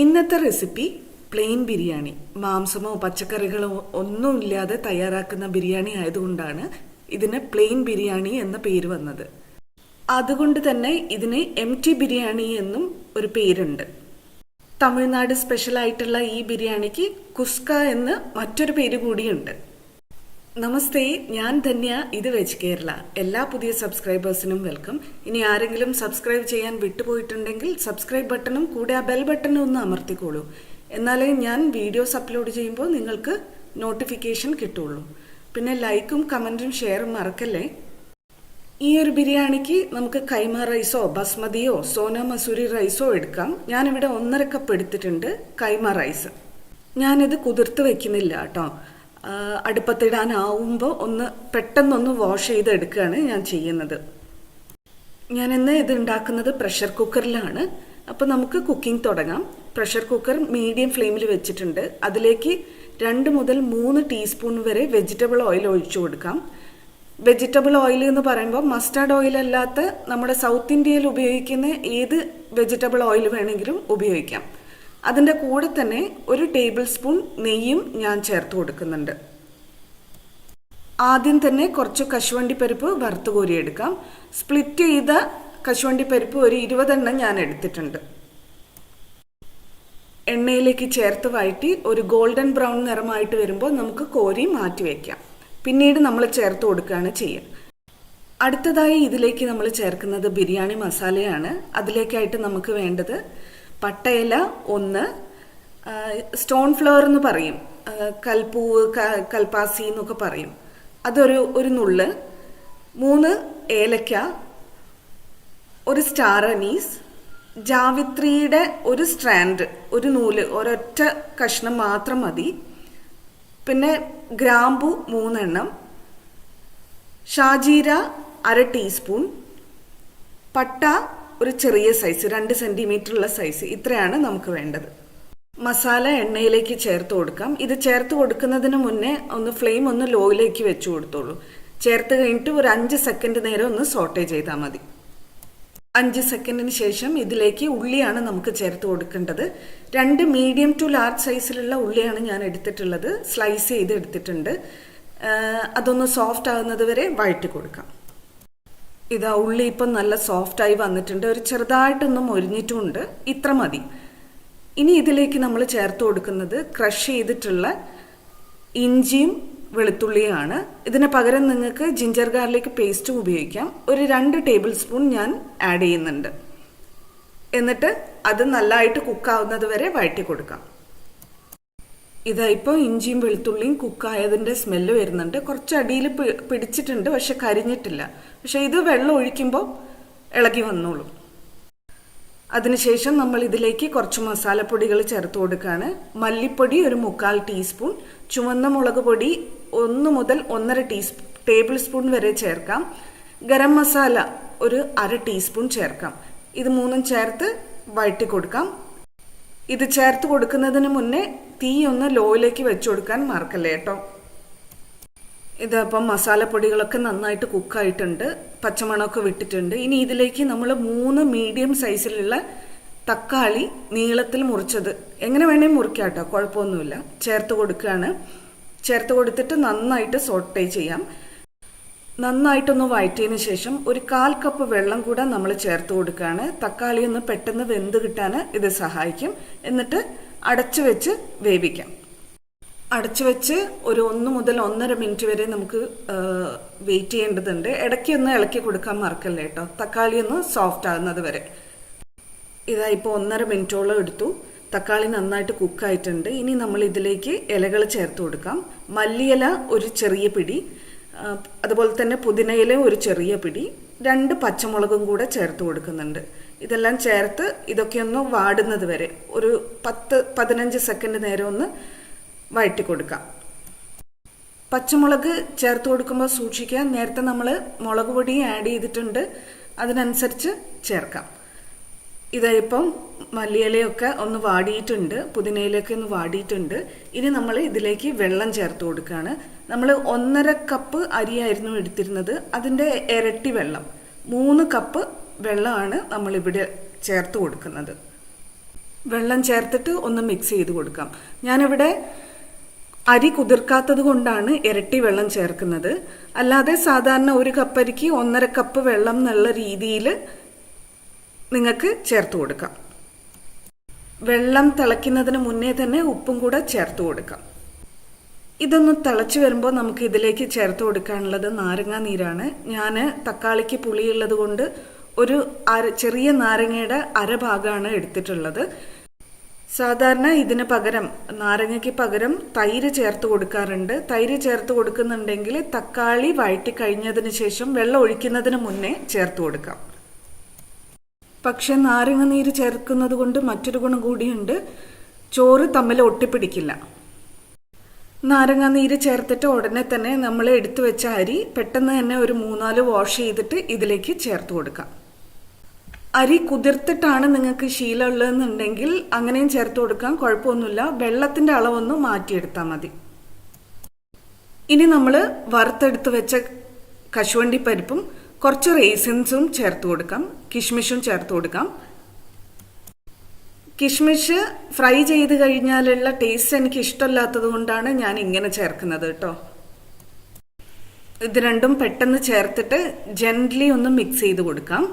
ഇന്നത്തെ recipe plain biryani. മാംസമോ പച്ചക്കറികളോ ഒന്നുമില്ലാതെ തയ്യാറാക്കുന്ന ബിരിയാണി ആയതുകൊണ്ടാണ് ഇതിന് പ്ലെയിൻ ബിരിയാണി എന്ന പേര് വന്നത്. അതുകൊണ്ട് തന്നെ ഇതിന് എംടി ബിരിയാണി എന്നും ഒരു പേരുണ്ട്. തമിഴ്നാട് സ്പെഷ്യലായിട്ടുള്ള ഈ ബിരിയാണിക്ക് കുസ്ക എന്ന് മറ്റൊരു പേര് കൂടിയുണ്ട്. നമസ്തേ, ഞാൻ ധന്യ, ഇത് വെജ് കേരള. എല്ലാ പുതിയ സബ്സ്ക്രൈബേഴ്സിനും വെൽക്കം. ഇനി ആരെങ്കിലും സബ്സ്ക്രൈബ് ചെയ്യാൻ വിട്ടുപോയിട്ടുണ്ടെങ്കിൽ സബ്സ്ക്രൈബ് ബട്ടണും കൂടെ ആ ബെൽ ബട്ടണും ഒന്ന് അമർത്തിക്കോളൂ. എന്നാലേ ഞാൻ വീഡിയോസ് അപ്ലോഡ് ചെയ്യുമ്പോൾ നിങ്ങൾക്ക് നോട്ടിഫിക്കേഷൻ കിട്ടുള്ളൂ. പിന്നെ ലൈക്കും കമൻറ്റും ഷെയറും മറക്കല്ലേ. ഈ ഒരു ബിരിയാണിക്ക് നമുക്ക് കൈമ റൈസോ ബസ്മതിയോ സോന മസൂരി റൈസോ എടുക്കാം. ഞാനിവിടെ 1.5 കപ്പ് എടുത്തിട്ടുണ്ട് കൈമ റൈസ്. ഞാനിത് കുതിർത്ത് വെക്കുന്നില്ല കേട്ടോ. അടുപ്പത്തിടാനാവുമ്പോൾ പെട്ടെന്നൊന്ന് വാഷ് ചെയ്തെടുക്കുകയാണ് ഞാൻ ചെയ്യുന്നത്. ഞാനിന്ന് ഇത് ഉണ്ടാക്കുന്നത് പ്രഷർ കുക്കറിലാണ്. അപ്പോൾ നമുക്ക് കുക്കിംഗ് തുടങ്ങാം. പ്രഷർ കുക്കർ മീഡിയം ഫ്ലെയിമിൽ വെച്ചിട്ടുണ്ട്. അതിലേക്ക് 2 മുതൽ 3 ടീസ്പൂൺ വരെ വെജിറ്റബിൾ ഓയിൽ ഒഴിച്ചു കൊടുക്കാം. വെജിറ്റബിൾ ഓയിൽ എന്ന് പറയുമ്പോൾ മസ്റ്റാർഡ് ഓയിൽ അല്ലാത്ത നമ്മുടെ സൗത്ത് ഇന്ത്യയിൽ ഉപയോഗിക്കുന്ന ഏത് വെജിറ്റബിൾ ഓയിൽ വേണമെങ്കിലും ഉപയോഗിക്കാം. അതിൻ്റെ കൂടെ തന്നെ 1 ടേബിൾ സ്പൂൺ നെയ്യും ഞാൻ ചേർത്ത് കൊടുക്കുന്നുണ്ട്. ആദ്യം തന്നെ കുറച്ച് കശുവണ്ടി പരിപ്പ് വറുത്ത് കോരിയെടുക്കാം. സ്പ്ലിറ്റ് ചെയ്ത കശുവണ്ടി പരിപ്പ് ഒരു 20 എണ്ണം ഞാൻ എടുത്തിട്ടുണ്ട്. എണ്ണയിലേക്ക് ചേർത്ത് വഴറ്റി ഒരു ഗോൾഡൻ ബ്രൗൺ നിറമായിട്ട് വരുമ്പോൾ നമുക്ക് കോരി മാറ്റി വയ്ക്കാം. പിന്നീട് നമ്മൾ ചേർത്ത് കൊടുക്കുകയാണ് ചെയ്യുക. അടുത്തതായി ഇതിലേക്ക് നമ്മൾ ചേർക്കുന്നത് ബിരിയാണി മസാലയാണ്. അതിലേക്കായിട്ട് നമുക്ക് വേണ്ടത് പട്ടയില 1, സ്റ്റോൺ ഫ്ലവർ എന്ന് പറയും, കൽപ്പൂവ്, കൽപ്പാസി എന്നൊക്കെ പറയും, അതൊരു നുള്ള്, 3 ഏലക്ക, 1 സ്റ്റാർ അനീസ്, ജാവിത്രിയുടെ 1 സ്ട്രാൻഡ്, 1 നൂല്, ഒരൊറ്റ കഷ്ണം മാത്രം മതി. പിന്നെ ഗ്രാമ്പു 3 എണ്ണം, ഷാജീര 1/2 ടീസ്പൂൺ, പട്ട ഒരു ചെറിയ സൈസ് 2 സെന്റിമീറ്റർ ഉള്ള സൈസ്. ഇത്രയാണ് നമുക്ക് വേണ്ടത്. മസാല എണ്ണയിലേക്ക് ചേർത്ത് കൊടുക്കാം. ഇത് ചേർത്ത് കൊടുക്കുന്നതിന് മുന്നേ ഫ്ലെയിം ലോയിലേക്ക് വെച്ച് കൊടുത്തോളൂ. ചേർത്ത് കഴിഞ്ഞിട്ട് ഒരു 5 സെക്കൻഡ് നേരം സോട്ടേ ചെയ്താൽ മതി. 5 സെക്കൻഡിന് ശേഷം ഇതിലേക്ക് ഉള്ളിയാണ് നമുക്ക് ചേർത്ത് കൊടുക്കേണ്ടത്. 2 മീഡിയം ടു ലാർജ് സൈസിലുള്ള ഉള്ളിയാണ് ഞാൻ എടുത്തിട്ടുള്ളത്. സ്ലൈസ് ചെയ്ത് എടുത്തിട്ടുണ്ട്. സോഫ്റ്റ് ആകുന്നത് വരെ വഴറ്റി കൊടുക്കാം. ഇതാ ഉള്ളി ഇപ്പം നല്ല സോഫ്റ്റായി വന്നിട്ടുണ്ട്. ഒരു ചെറുതായിട്ടൊന്ന് മൊരിഞ്ഞിട്ടുമുണ്ട്. ഇത്ര മതി. ഇനി ഇതിലേക്ക് നമ്മൾ ചേർത്ത് കൊടുക്കുന്നത് ക്രഷ് ചെയ്തിട്ടുള്ള ഇഞ്ചിയും വെളുത്തുള്ളിയാണ്. ഇതിന് പകരം നിങ്ങൾക്ക് ജിഞ്ചർ ഗാർലിക് പേസ്റ്റും ഉപയോഗിക്കാം. ഒരു 2 ടേബിൾ സ്പൂൺ ഞാൻ ആഡ് ചെയ്യുന്നുണ്ട്. എന്നിട്ട് അത് നല്ലതായിട്ട് കുക്കാവുന്നത് വരെ വഴറ്റി കൊടുക്കാം. ഇതാ ഇപ്പോൾ ഇഞ്ചിയും വെളുത്തുള്ളിയും കുക്കായതിൻ്റെ സ്മെല്ല് വരുന്നുണ്ട്. കുറച്ച് അടിയിൽ പിടിച്ചിട്ടുണ്ട്, പക്ഷെ കരിഞ്ഞിട്ടില്ല. പക്ഷെ ഇത് വെള്ളം ഒഴിക്കുമ്പോൾ ഇളകി വന്നോളും. അതിനുശേഷം നമ്മൾ ഇതിലേക്ക് കുറച്ച് മസാലപ്പൊടികൾ ചേർത്ത് കൊടുക്കുകയാണ്. മല്ലിപ്പൊടി ഒരു 3/4 ടീസ്പൂൺ, ചുവന്ന മുളക് പൊടി 1 മുതൽ 1.5 ടേബിൾ സ്പൂൺ വരെ ചേർക്കാം. ഗരം മസാല ഒരു 1/2 ടീസ്പൂൺ ചേർക്കാം. ഇത് 3ഉം ചേർത്ത് വഴറ്റി കൊടുക്കാം. ഇത് ചേർത്ത് കൊടുക്കുന്നതിന് മുന്നേ തീ ലോയിലേക്ക് വെച്ച് കൊടുക്കാൻ മറക്കല്ലേ കേട്ടോ. ഇതപ്പം മസാലപ്പൊടികളൊക്കെ നന്നായിട്ട് കുക്കായിട്ടുണ്ട്, പച്ചമണമൊക്കെ വിട്ടിട്ടുണ്ട്. ഇനി ഇതിലേക്ക് നമ്മൾ 3 മീഡിയം സൈസിലുള്ള തക്കാളി നീളത്തിൽ മുറിച്ചത്, എങ്ങനെ വേണേൽ മുറിക്കാം കേട്ടോ, കുഴപ്പമൊന്നുമില്ല, ചേർത്ത് കൊടുക്കുകയാണ്. ചേർത്ത് കൊടുത്തിട്ട് നന്നായിട്ട് സോട്ടേ ചെയ്യാം. നന്നായിട്ടൊന്ന് വഴറ്റിയതിന് ശേഷം ഒരു 1/4 കപ്പ് വെള്ളം കൂടെ നമ്മൾ ചേർത്ത് കൊടുക്കുകയാണ്. തക്കാളി പെട്ടെന്ന് വെന്ത് കിട്ടാൻ ഇത് സഹായിക്കും. എന്നിട്ട് അടച്ചു വെച്ച് വേവിക്കാം. അടച്ചു വെച്ച് ഒരു 1 മുതൽ 1.5 മിനിറ്റ് വരെ നമുക്ക് വെയിറ്റ് ചെയ്യേണ്ടതുണ്ട്. ഇടയ്ക്ക് ഇളക്കി കൊടുക്കാൻ മറക്കല്ലേ കേട്ടോ, തക്കാളി സോഫ്റ്റ് ആകുന്നത് വരെ. ഇതാ ഇപ്പോൾ 1.5 മിനിറ്റോളം എടുത്തു. തക്കാളി നന്നായിട്ട് കുക്കായിട്ടുണ്ട്. ഇനി നമ്മൾ ഇതിലേക്ക് ഇലകൾ ചേർത്ത് കൊടുക്കാം. മല്ലിയില ഒരു ചെറിയ പിടി, അതുപോലെ തന്നെ പുതിനയില ഒരു ചെറിയ പിടി, 2 പച്ചമുളകും കൂടെ ചേർത്ത് കൊടുക്കുന്നുണ്ട്. ഇതെല്ലാം ചേർത്ത് ഇതൊക്കെ വാടുന്നത് വരെ ഒരു 10-15 സെക്കൻഡ് നേരം വഴറ്റി കൊടുക്കാം. പച്ചമുളക് ചേർത്ത് കൊടുക്കുമ്പോൾ സൂക്ഷിക്കുക, നേരത്തെ നമ്മൾ മുളക് പൊടി ആഡ് ചെയ്തിട്ടുണ്ട്, അതിനനുസരിച്ച് ചേർക്കാം. ഇതായിപ്പം മല്ലിയിലയൊക്കെ വാടിയിട്ടുണ്ട്, പുതിനയിലൊക്കെ വാടിയിട്ടുണ്ട്. ഇനി നമ്മൾ ഇതിലേക്ക് വെള്ളം ചേർത്ത് കൊടുക്കുകയാണ്. നമ്മൾ 1.5 കപ്പ് അരിയായിരുന്നു എടുത്തിരുന്നത്, അതിൻ്റെ ഇരട്ടി വെള്ളം, 3 കപ്പ് വെള്ളമാണ് നമ്മളിവിടെ ചേർത്ത് കൊടുക്കുന്നത്. വെള്ളം ചേർത്തിട്ട് ഒന്ന് മിക്സ് ചെയ്ത് കൊടുക്കാം. ഞാനിവിടെ അരി കുതിർക്കാത്തത് കൊണ്ടാണ് ഇരട്ടി വെള്ളം ചേർക്കുന്നത്. അല്ലാതെ സാധാരണ ഒരു കപ്പരിക്ക് 1.5 കപ്പ് വെള്ളം എന്നുള്ള രീതിയിൽ നിങ്ങൾക്ക് ചേർത്ത് കൊടുക്കാം. വെള്ളം തിളയ്ക്കുന്നതിന് മുന്നേ തന്നെ ഉപ്പും കൂടെ ചേർത്ത് കൊടുക്കാം. ഇതൊന്ന് തിളച്ച് വരുമ്പോൾ നമുക്ക് ഇതിലേക്ക് ചേർത്ത് കൊടുക്കാനുള്ളത് നാരങ്ങാ നീരാണ്. ഞാൻ തക്കാളിക്ക് പുളിയുള്ളത് കൊണ്ട് ഒരു ചെറിയ നാരങ്ങയുടെ അരഭാഗമാണ് എടുത്തിട്ടുള്ളത്. സാധാരണ ഇതിന് പകരം നാരങ്ങയ്ക്ക് പകരം തൈര് ചേർത്ത് കൊടുക്കാറുണ്ട്. തൈര് ചേർത്ത് കൊടുക്കുന്നുണ്ടെങ്കിൽ തക്കാളി വഴറ്റി കഴിഞ്ഞതിന് ശേഷം വെള്ളം ഒഴിക്കുന്നതിന് മുന്നേ ചേർത്ത് കൊടുക്കാം. പക്ഷെ നാരങ്ങ നീര് ചേർക്കുന്നത് കൊണ്ട് മറ്റൊരു ഗുണം കൂടിയുണ്ട്, ചോറ് തമ്മിൽ ഒട്ടിപ്പിടിക്കില്ല. നാരങ്ങ നീര് ചേർത്തിട്ട് ഉടനെ തന്നെ നമ്മൾ എടുത്തു വെച്ച അരി പെട്ടെന്ന് തന്നെ ഒരു 3-4 വാഷ് ചെയ്തിട്ട് ഇതിലേക്ക് ചേർത്ത് കൊടുക്കാം. അരി കുതിർത്തിട്ടാണ് നിങ്ങൾക്ക് ശീലമുള്ളതെന്നുണ്ടെങ്കിൽ അങ്ങനെയും ചേർത്ത് കൊടുക്കാം, കുഴപ്പമൊന്നുമില്ല. വെള്ളത്തിന്റെ അളവൊന്ന് മാറ്റിയെടുത്താൽ മതി. ഇനി നമ്മൾ വറുത്തെടുത്ത് വെച്ച കശുവണ്ടി പരിപ്പും കുറച്ച് റേസിൻസും ചേർത്ത് കൊടുക്കാം, കിഷ്മിഷും ചേർത്ത് കൊടുക്കാം. കിഷ്മിഷ് ഫ്രൈ ചെയ്ത് കഴിഞ്ഞാലുള്ള ടേസ്റ്റ് എനിക്ക് ഇഷ്ടമില്ലാത്തത് കൊണ്ടാണ് ഞാൻ ഇങ്ങനെ ചേർക്കുന്നത് കേട്ടോ. ഇത് രണ്ടും പെട്ടെന്ന് ചേർത്തിട്ട് ജെന്റ്ലി ഒന്ന് മിക്സ് ചെയ്ത് കൊടുക്കാം.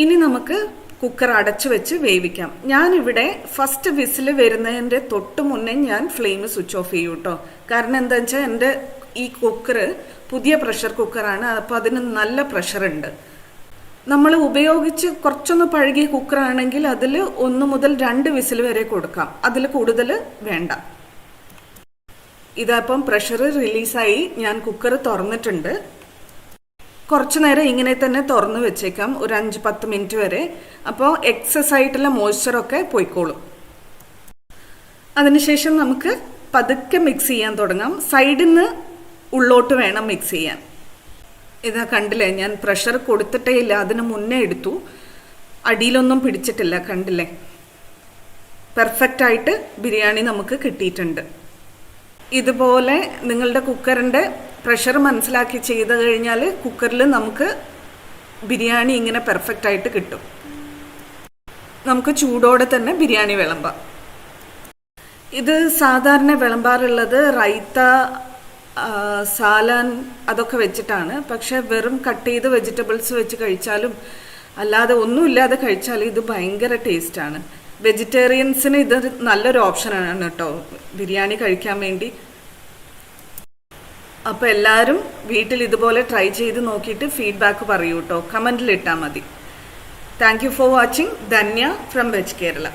ഇനി നമുക്ക് കുക്കർ അടച്ചു വെച്ച് വേവിക്കാം. ഞാനിവിടെ ഫസ്റ്റ് വിസിൽ വരുന്നതിൻ്റെ തൊട്ട് മുന്നേ ഞാൻ ഫ്ലെയിം സ്വിച്ച് ഓഫ് ചെയ്യും കേട്ടോ. കാരണം എന്താ വെച്ചാൽ എൻ്റെ ഈ കുക്കർ പുതിയ പ്രഷർ കുക്കറാണ്, അപ്പോൾ അതിന് നല്ല പ്രഷറുണ്ട്. നമ്മൾ ഉപയോഗിച്ച് കുറച്ചൊന്ന് പഴകിയ കുക്കറാണെങ്കിൽ അതിൽ 1 മുതൽ 2 വിസിൽ വരെ കൊടുക്കാം, അതിൽ കൂടുതൽ വേണ്ട. ഇതപ്പം പ്രഷർ റിലീസായി ഞാൻ കുക്കർ തുറന്നിട്ടുണ്ട്. കുറച്ചു നേരം ഇങ്ങനെ തന്നെ തുറന്ന് വെച്ചേക്കാം, ഒരു 5-10 മിനിറ്റ് വരെ. അപ്പോൾ എക്സസ് ആയിട്ടുള്ള മോയ്സ്ചറൊക്കെ പോയിക്കോളും. അതിനുശേഷം നമുക്ക് പതുക്കെ മിക്സ് ചെയ്യാൻ തുടങ്ങാം. സൈഡിൽ നിന്ന് ഉള്ളോട്ട് വേണം മിക്സ് ചെയ്യാൻ. ഇതാ കണ്ടില്ലേ, ഞാൻ പ്രഷർ കൊടുത്തിട്ടേ ഇല്ല, അതിന് മുന്നേ എടുത്തു. അടിയിലൊന്നും പിടിച്ചിട്ടില്ല, കണ്ടില്ലേ. പെർഫെക്റ്റ് ആയിട്ട് ബിരിയാണി നമുക്ക് കിട്ടിയിട്ടുണ്ട്. ഇതുപോലെ നിങ്ങളുടെ കുക്കറിൻ്റെ പ്രഷർ മനസ്സിലാക്കി ചെയ്ത് കഴിഞ്ഞാൽ കുക്കറിൽ നമുക്ക് ബിരിയാണി ഇങ്ങനെ പെർഫെക്റ്റ് ആയിട്ട് കിട്ടും. നമുക്ക് ചൂടോടെ തന്നെ ബിരിയാണി വിളമ്പാം. ഇത് സാധാരണ വിളമ്പാറുള്ളത് റൈത്ത, സാലാൻ അതൊക്കെ വെച്ചിട്ടാണ്. പക്ഷെ വെറും കട്ട് ചെയ്ത് വെജിറ്റബിൾസ് വെച്ച് കഴിച്ചാലും അല്ലാതെ ഒന്നുമില്ലാതെ കഴിച്ചാലും ഇത് ഭയങ്കര ടേസ്റ്റാണ്. വെജിറ്റേറിയൻസിന് ഇത് നല്ലൊരു ഓപ്ഷനാണ് കേട്ടോ ബിരിയാണി കഴിക്കാൻ വേണ്ടി. അപ്പോൾ എല്ലാവരും വീട്ടിൽ ഇതുപോലെ ട്രൈ ചെയ്ത് നോക്കിയിട്ട് ഫീഡ്ബാക്ക് പറയൂ കേട്ടോ, കമൻറ്റിൽ ഇട്ടാൽ മതി. Thank you for watching. Dhanya from veg Kerala.